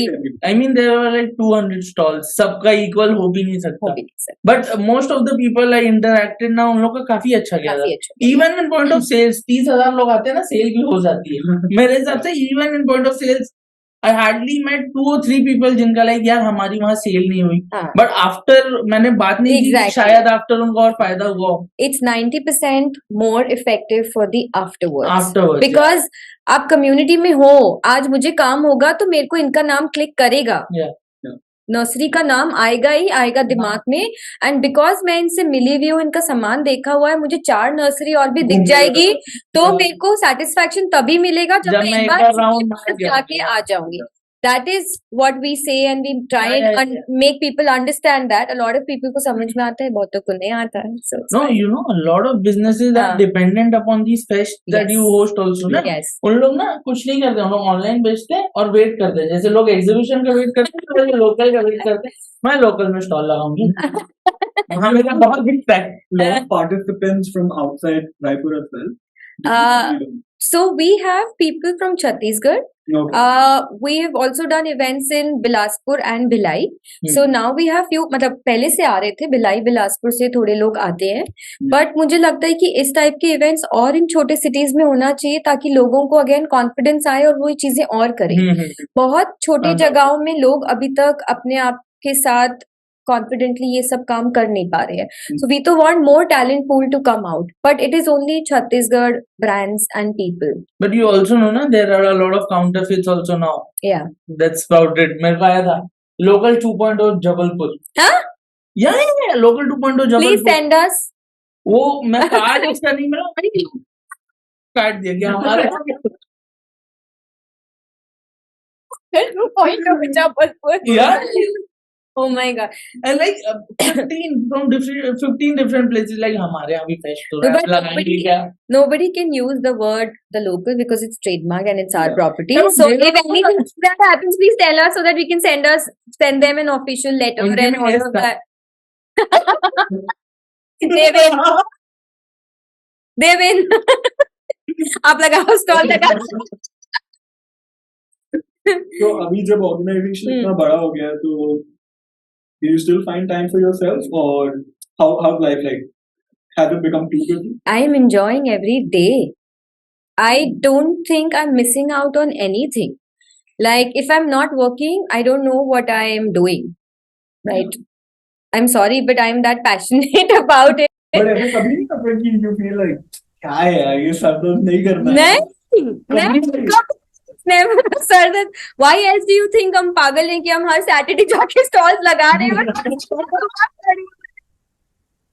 I mean there were like 200 stalls, सबका equal हो भी नहीं हो सकता। भी नहीं सकता. But most of the people I interacted ना, उन लोग का काफी अच्छा गया था। काफी अच्छा. Even in point of sales, 30,000 लोग आते हैं ना, सेल भी हो जाती है। मेरे हिसाब से even in point of sales, I hardly met 2 or 3 people जिनका like यार हमारी वहाँ सेल नहीं हुई। हाँ. But after मैंने बात नहीं की, Exactly. शायद after उनको और फायदा हुआ। It's 90% more effective for the afterwards. Afterwards, Because आप community में हो, आज मुझे काम होगा तो मेरे को इनका नाम क्लिक करेगा. Yeah. नर्सरी का नाम आएगा ही आएगा दिमाग में. एंड बिकॉज मैं इनसे मिली हुई हूँ, इनका सामान देखा हुआ है, मुझे 4 नर्सरी और भी दिख जाएगी तो मेरे को सेटिस्फैक्शन तभी मिलेगा जब मैं एक बार जाके आ जाऊंगी. That is what we say and we try and make people understand that. A lot of people को समझ में आता है, बहुतों को नहीं आता है. So no, you know, a lot of businesses are dependent upon these fests that you host also, ना? Yes. उन लोग ना कुछ नहीं करते, उन लोग ऑनलाइन बेचते हैं और वेट करते हैं. जैसे लोग एग्जीबिशन का वेट करते हैं, वैसे लोकल का वेट करते हैं. मैं लोकल में स्टॉल लगाऊंगी. वहाँ मेरा बहुत बिकता है. lot of participants from outside Raipur as well. So we have people from Chhattisgarh. Okay. We have also done events in Bilaspur and Bhilai. So now we have few, मतलब पहले से आ रहे थे, भिलाई बिलासपुर से थोड़े लोग आते हैं. But मुझे लगता है कि इस टाइप के इवेंट्स और इन छोटे सिटीज में होना चाहिए ताकि लोगों को अगेन कॉन्फिडेंस आए और वो ये चीजें और करें. बहुत छोटी जगहों में लोग अभी तक अपने आप के साथ confidently ये सब काम कर नहीं पा रहे हैं. So we to want more talent pool to come out, but it is only Chhattisgarh brands and people. But you also know ना, there are a lot of counterfeits also now. Yeah. That's about it. मेरे को आया था local 2.0 Jabalpur. हाँ? Yeah, local 2.0 Jabalpur. Please send us. वो मैं card उसका नहीं मिला, काट दिया क्या हमारे 2.0 Jabalpur. Yeah. Oh my god. And like 15 different places like हमारे यहाँ भी फेस्ट हो रहा है. But लगाएंगे क्या? nobody can use the word the local because it's trademark and it's our Yeah. property. Yeah, So but if anything that happens, please tell us so that we can send them an official letter उनके and में all yes of था. that. They win. आप लगाओ stall लगाओ. तो अभी जब organisation इतना बड़ा हो गया है तो do you still find time for yourself or how's life like? Has it become too busy? I am enjoying every day. I don't think I'm missing out on anything. Like if I'm not working, I don't know what I am doing. Right? I'm sorry, but I'm that passionate about it. But ऐसा कभी नहीं करता कि you feel like क्या है यार ये सब तो नहीं करना है. नहीं. Never, sir. That why else do you think हम पागल हैं कि हम हर Saturday जाके stalls लगा रहे हैं?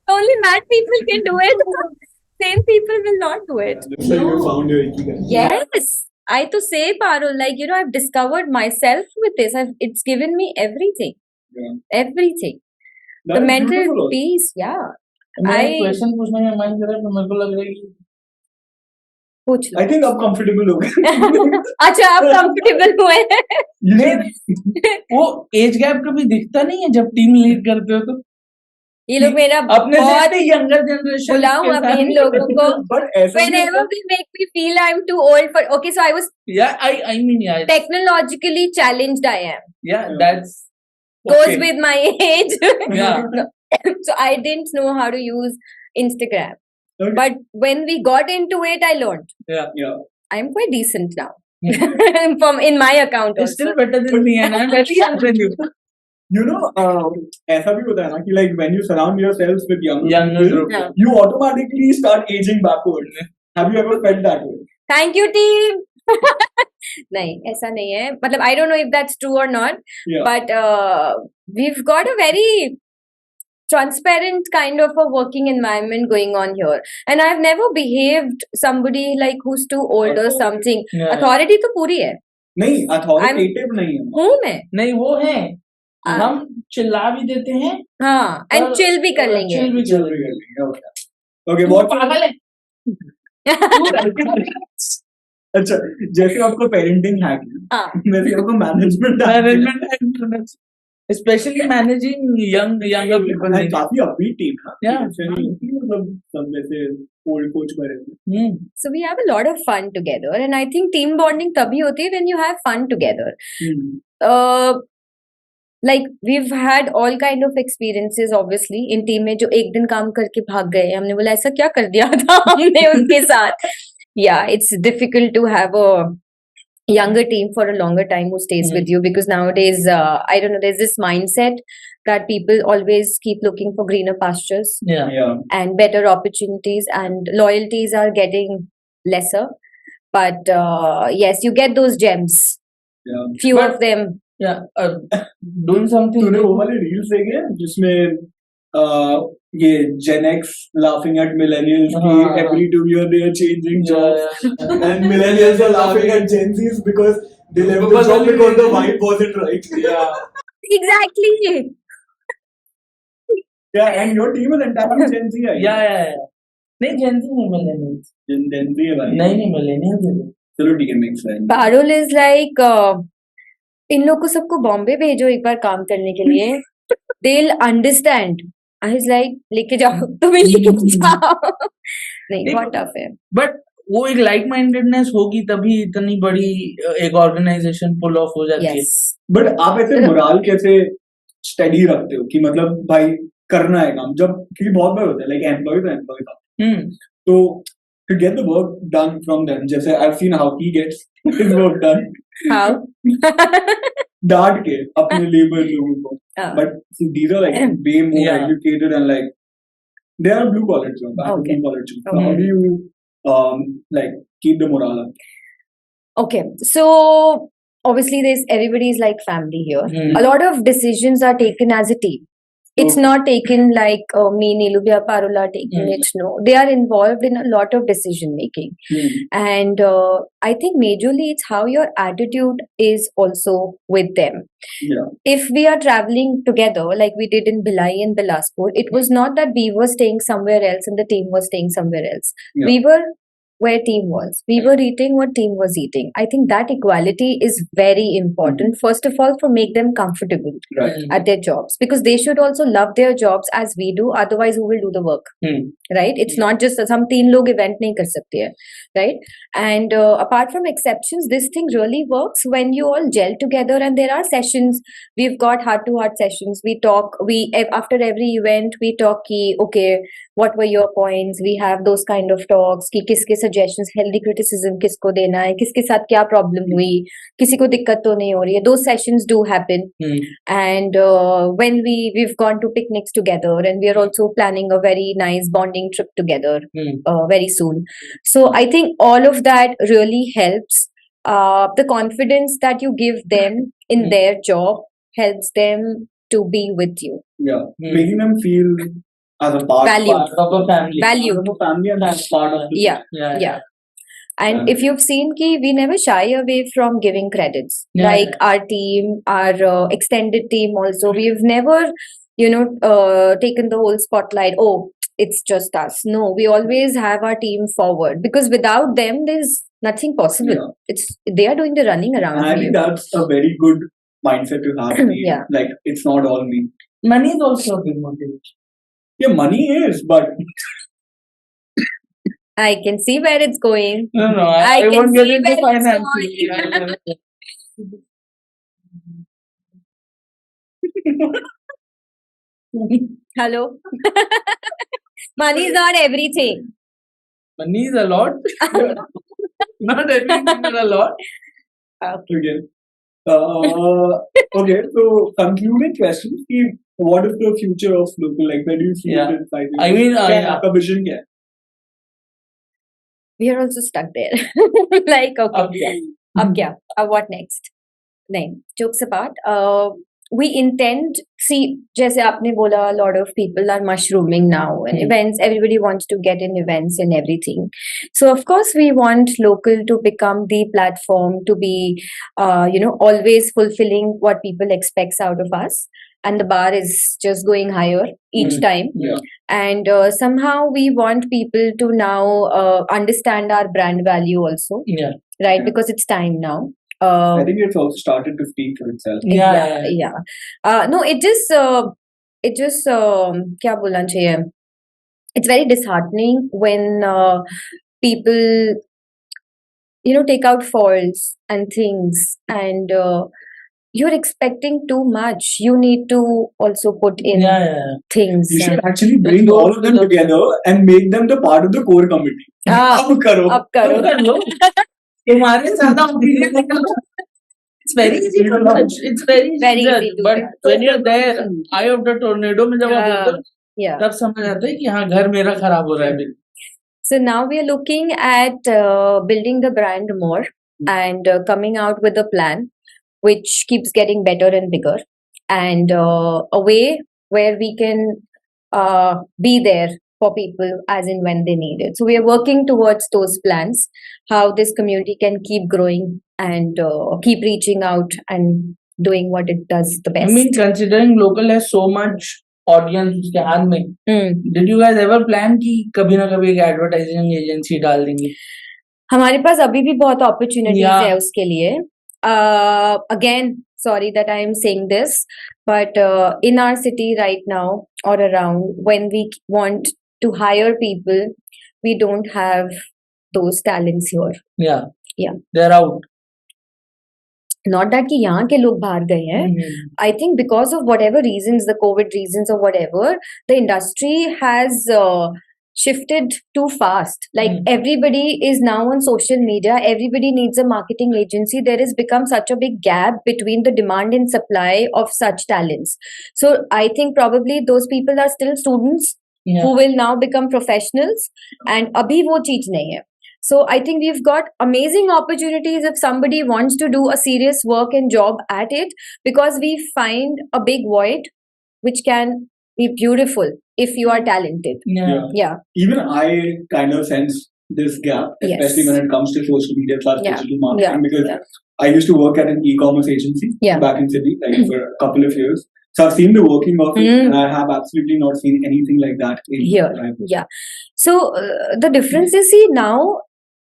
Only mad people can do it. Same people will not do it. Looks like you found your ikigai. Yes, I to say Parul, like I've discovered myself with this. It's given me everything. Yeah. Everything. That The is mental beautiful. peace, yeah. मैं एक question पूछने का मन कर रहा है तो मेरे को लग रहा है कि पूछ लो. I think आप comfortable हो गए. अच्छा आप comfortable हुए हैं. नहीं, वो एज गैप कभी दिखता नहीं है जब टीम लीड करते हो तो. ये लोग मेरा अपने बहुत से यंगर जनरेशन बुलाऊं अभी इन लोगों को. But ऐसा भी Whenever होता they make me feel I'm too old for. Okay, so I was yeah, I mean, yeah, technologically challenged. I am. yeah, that's Goes okay. with my age. Yeah. No. So I didn't know how to use Instagram. Okay. But when we got into it, I learned. Yeah. Yeah. I'm quite decent now. Hmm. From in my account It's still also. better than me, and I'm very young than you. You know, ऐसा भी होता है ना कि like when you surround yourselves with younger Younger people, group. Yeah. you automatically start aging backwards. Have you ever felt that way? Thank you, team. नहीं ऐसा नहीं है मतलब I don't know if that's true or not, Yeah. but we've got a very transparent kind of a working environment going on here, and I've never behaved somebody like who's too old or something. Yeah. Authority तो पूरी है. नहीं, authoritative नहीं है. हूँ मैं. नहीं वो है हम चिल्ला भी देते हैं हाँ and chill भी कर लेंगे. chill भी कर Chill लेंगे. भी कर लेंगे. Okay, तू what? पागल है अच्छा, जैसे आपको पेरेंटिंग हैक है, हाँ. वैसे आपको management management specially managing younger people है. काफी अपबीट टीम है. Yeah. ऐसे नहीं कि मतलब सब जैसे ओल्ड कोच में रहते हैं. So we have a lot of fun together, and I think team bonding तभी होती है when you have fun together. Like we've had all kind of experiences obviously in team में जो एक दिन काम करके भाग गए. हमने बोला ऐसा क्या कर दिया था हमने उनके साथ. Yeah, it's difficult to have a younger team for a longer time who stays with you, because nowadays I don't know, there's this mindset that people always keep looking for greener pastures Yeah. Yeah. and better opportunities, and loyalties are getting lesser, but yes, you get those gems, Yeah. few But- of them. Yeah. Doing something तूने वो वाले reels देखे हैं जिसमें ये Gen X laughing at millennials की हाँ. every 2 years they are changing jobs Yeah. and millennials are laughing at Gen Zs because they left the job because the vibe wasn't right. Yeah. Exactly. Yeah, and your team is entirely Gen Z. है. Yeah. नहीं Gen Z नहीं millennials. Gen Z है भाई. नहीं millennials है. चलो ठीक है, makes sense. Parul is like इन लोग को सबको बॉम्बे भेजो एक बार काम करने के लिए. They'll understand. I was like लेके जाओ, तुम्हें लेके जाओ. नहीं बहुत टफ है. बट वो एक लाइक माइंडेडनेस होगी तभी इतनी बड़ी एक ऑर्गेनाइजेशन पुल ऑफ हो जाती है. Yes. बट आप ऐसे मोरल कैसे स्टडी रखते हो कि मतलब भाई करना है काम, जब क्योंकि बहुत बार होता है लाइक एम्प्लॉय तो एम्प्लॉय का, तो to get the work done from them, जैसे I've seen how he gets his work done. How? डांट के अपने लेबर लोगों को. हाँ. But see, these are like way more Yeah. educated and like they are blue collar jobs, Okay. blue collar jobs. So how do you like keep the morale up? Okay, so obviously there's everybody is like family here. Hmm. A lot of decisions are taken as a team. It's Okay. not taken like me, Nilubya, Parula taking Hmm. it. No, they are involved in a lot of decision making, and I think majorly it's how your attitude is also with them. Yeah. If we are traveling together, like we did in Bhilai and Bilaspur, it was not that we were staying somewhere else and the team was staying somewhere else. Yeah. We were where team was. We were eating what team was eating. I think that equality is very important. First of all, for make them comfortable Right. at their jobs, because they should also love their jobs as we do. Otherwise, who will do the work? Right? It's not just some teen log event nahi kar sakte hai, right? And apart from exceptions, this thing really works when you all gel together, and there are sessions. We've got heart-to-heart sessions. We talk. After every event we talk. Ki okay, what were your points? We have those kind of talks. कि किसके suggestions, healthy criticism किसको देना है, किसके साथ क्या problem हुई, किसी को दिक्कत तो नहीं हो रही है. Those sessions do happen. And when we've gone to picnics together, and we are also planning a very nice bonding trip together very soon. So I think all of that really helps. The confidence that you give them in their job helps them to be with you. Yeah. Making them feel as a part Valued. Part of a family. Valued. of a family and as part of the Yeah. Yeah. And if you've seen ki we never shy away from giving credits. Yeah. Like our team, our extended team also, we've never, taken the whole spotlight. Oh, it's just us. No, we always have our team forward, because without them, there's nothing possible. Yeah. They are doing the running around. And I for think you. that's a very good mindset to have. Yeah. Like it's not all me. Money is also a big motivation. Yeah, money is, but I can see where it's going. No, I I can won't get see into where it's finance. Hello. Money is not everything. Money is a lot. Not everything, but a lot. okay. Okay, so concluding question, कि what is the future of local? Like, where do you see Yeah. it in 5 years? I mean, क्या है yeah. आपका vision क्या है? We are also stuck there. Like, okay. अब क्या? Ab kya? What next? नहीं, jokes apart. We intend, see, जैसे आपने बोला, a lot of people are mushrooming now and events, everybody wants to get in events and everything. So of course we want local to become the platform to be, always fulfilling what people expects out of us. And the bar is just going higher each time. Yeah. And somehow we want people to now understand our brand value also, Yeah. right? Yeah. Because it's time now. I think it's also started to speak for itself. Yeah. No, it just क्या बोलना चाहिए? It's very disheartening when people take out faults and things, and you're expecting too much. You need to also put in things. You should and- actually bring all of them together and make them the part of the core committee. Ah, अब करो. अब करो. कर लो. तुम्हारे ज्यादा opinion. It's very easy to judge. It's very easy Very to judge. easy to But judge. when you're there, eye of the tornado में जब आप होते हो, Yeah. तब समझ आता है कि हाँ घर मेरा खराब हो रहा है अभी. So now we are looking at building the brand more and coming out with a plan which keeps getting better and bigger, and a way where we can be there for people as in when they need it. So we are working towards those plans, how this community can keep growing and keep reaching out and doing what it does the I best. mean, considering local has so much audience उसके हाथ में, Hmm. did you guys ever plan कि कभी ना कभी एक advertising agency डाल देंगे? हमारे पास अभी भी बहुत opportunities Yeah. है उसके लिए. Again, sorry that I am saying this, but in our city right now or around, when we want to hire people, we don't have those talents here. Yeah. Yeah. They're out. Not that कि यहाँ के लोग बाहर गए हैं. I think because of whatever reasons, the COVID reasons or whatever, the industry has shifted too fast. Like everybody is now on social media. Everybody needs a marketing agency. There has become such a big gap between the demand and supply of such talents. So I think probably those people are still students who will now become professionals. And abhi wo cheez nahi hai. So I think we've got amazing opportunities if somebody wants to do a serious work and job at it, because we find a big void which can be beautiful if you are talented. Yeah. Even I kind of sense this gap, especially Yes. when it comes to social media plus Yeah. digital marketing, Yeah. because Yeah. I used to work at an e-commerce agency Yeah. back in Sydney, like for a couple of years. So I've seen the working of it, and I have absolutely not seen anything like that in Here. Raipur. Yeah. So the difference is, see, now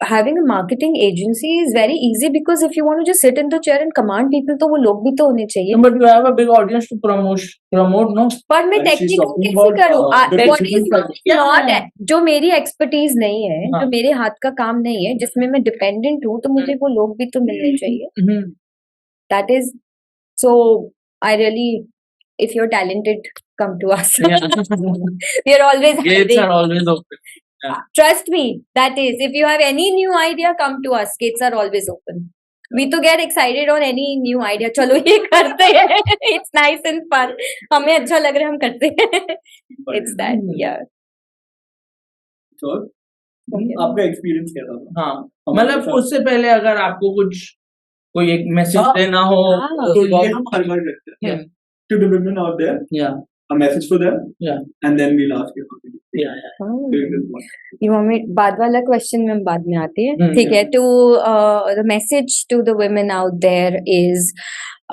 having a marketing agency is very easy, because if you want to just sit in the chair and command people, तो वो लोग भी तो होने चाहिए. But you have a big audience to promote, no? पर मैं And she's technical talking कैसे about, करूँ? the What technical is side. not जो मेरी एक्सपर्टीज नहीं है, हाँ. जो मेरे हाथ का काम नहीं है, जिसमें मैं डिपेंडेंट हूँ, तो मुझे वो लोग भी तो मिलने चाहिए. That is, so I really, if you're talented, come to us. We are always Gates helping. are always open. Trust me, that is, if you have any new idea, come to us. Gates are always open. We to get excited on any new idea. चलो ये करते हैं. It's nice and fun. हमें अच्छा लग रहा है, हम करते हैं. It's that, yeah. So, आपका एक्सपीरियंस कैसा था? हाँ, मतलब उससे पहले अगर आपको कोई एक मैसेज देना हो, तो ये हम हर बार करते हैं. To the women out there, a message for them, and then we'll ask you how to do it. During this one. You want me बाद वाला question में हम बाद में आते हैं. ठीक है. To the message to the women out there is,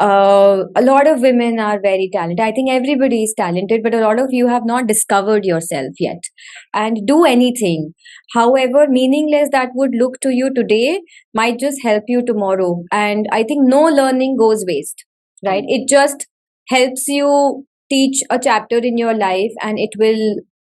a lot of women are very talented. I think everybody is talented, but a lot of you have not discovered yourself yet. And do anything, however meaningless that would look to you today, might just help you tomorrow. And I think no learning goes waste, right? It just helps you teach a chapter in your life and it will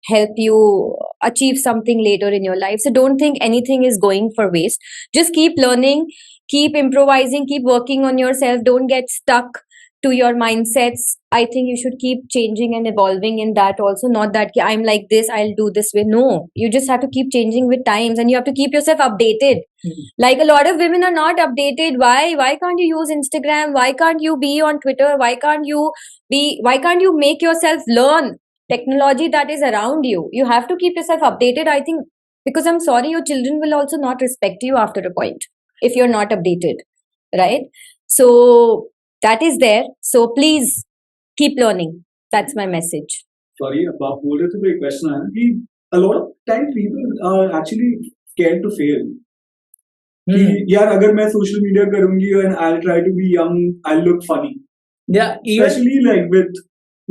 help you achieve something later in your life. So don't think anything is going for waste. Just keep learning, keep improvising, keep working on yourself. Don't get stuck to your mindsets. I think you should keep changing and evolving in that also. Not that "Ki, I'm like this, I'll do this way." No, you just have to keep changing with times and you have to keep yourself updated. Like a lot of women are not updated. Why can't you use Instagram? Why can't you be on Twitter? Why can't you make yourself learn technology that is around you? You have to keep yourself updated, I think, because I'm sorry, your children will also not respect you after a point if you're not updated, right? So that is there. So please keep learning. That's my message. Sorry, about बोल रहे थे तो एक question आया कि a lot of time people are actually scared to fail. कि यार अगर मैं social media करूँगी and I'll try to be young, I'll look funny. Yeah, even Especially like with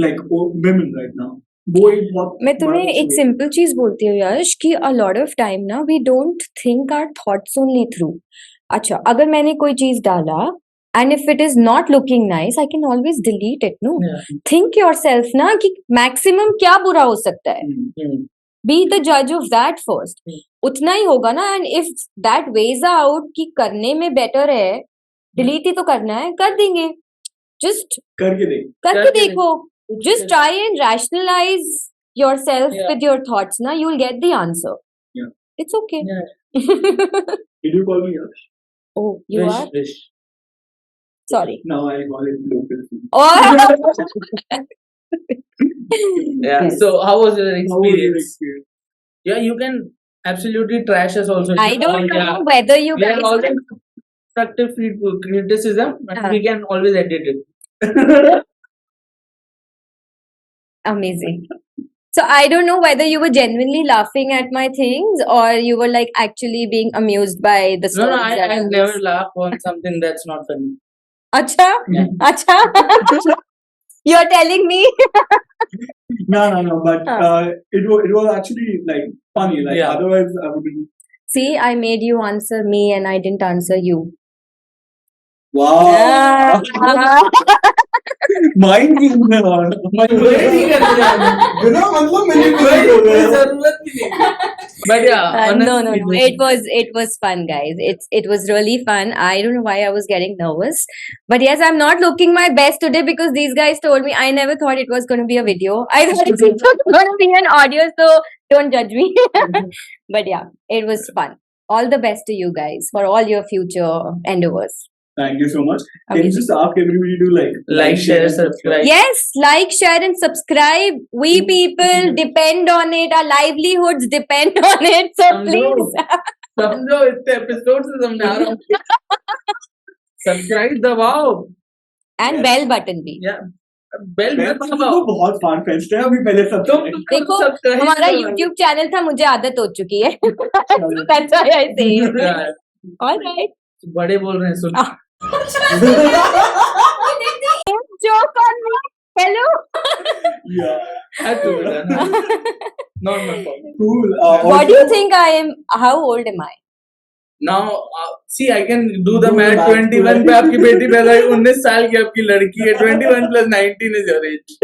like women right now. वो एक बहुत मैं तुम्हें बड़ा एक issue है. सिंपल चीज बोलती हूँ यश कि a lot of time ना we don't think our thoughts only through. अच्छा, अगर मैंने कोई चीज डाला and if it is not looking nice, I can always delete it. No, yeah. think yourself ना कि maximum क्या बुरा हो सकता है. Be the judge of that first. उतना ही होगा ना. And if that weighs out कि करने में better है, delete ही तो करना है, कर देंगे. Just करके देख. करके देखो. Just try and rationalize yourself Yeah. with your thoughts. Na, you will get the answer. Yeah. It's okay. Yeah. Did you call me Yash? Oh, you Wish, are? wish. Sorry. Now I call it local. Oh. Yeah. Yes. So how was your How was your experience? experience? Yeah, you can absolutely trash us also. I don't know Yeah. whether you We have guys. always constructive criticism, and Uh-huh. we can always edit it. Amazing. So I don't know whether you were genuinely laughing at my things or you were like actually being amused by the No, stories. no, that I was- never laugh on something that's not funny. Acha? Yeah. Acha? You're telling me? No. But Huh. it was actually like funny. Like Yeah. otherwise I wouldn't. See, I made you answer me and I didn't answer you. Wow. Mind की मुझे नहीं करते हैं। बिना मतलब मेरे को कोई नहीं हो गया। जरूरत ही नहीं। But yeah, No. honestly, It was fun, guys. It was really fun. I don't know why I was getting nervous, but yes, I'm not looking my best today because these guys told me. I never thought it was going to be a video. I thought it was going to be an audio, so don't judge me. But yeah, it was fun. All the best to you guys for all your future endeavors. Thank you so much. Can you Amazing. just ask everybody to like, share, subscribe. Yes, like, share, and subscribe. We people depend on it. Our livelihoods depend on it. So समझो please. समझो इतने episode से समझा रहा हूँ। Subscribe दबाओ And bell button भी. या बेल मैं मत तो दबाओ। बहुत फन फेस्ट है अभी पहले सब तुम देखो, subscribe हमारा करो। YouTube चैनल था, मुझे आदत हो चुकी है. That's why I say it. Yeah. All right. बड़े बोल रहे हैं सुन। Joke on me. Hello. Yeah. Had to be done. Not my fault. Cool. What do you think I am? How old am I? Now, see, I can do the Do the math. math. 21 पे आपकी बेटी पैदा हुई, 19 साल की आपकी लड़की है. 21 plus 19 is your age.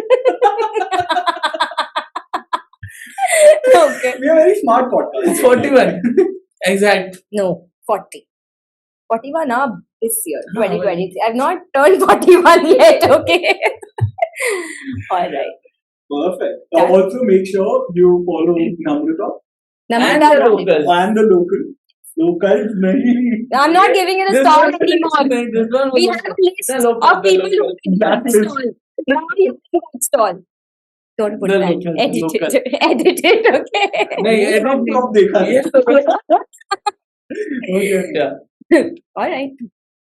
Okay. We are very smart podcast. 41. Exact. No, 40. 41 up this year, Oh, 2023. I've not turned 41 yet. Okay. All right. Perfect. Done. Also, make sure you follow Namrata And Namrata the Dhariwal. locals. and the local. Locals, nahi. I'm not giving it a This stall one- anymore. This one We was have a list the local, of the people who local. can That give is- stall. Now we have that stall. Don't put The that. local, the Edit local. it. Edit it. Okay. नहीं, edit Top नहीं. top देखा है. ये तो Okay. yeah. All right.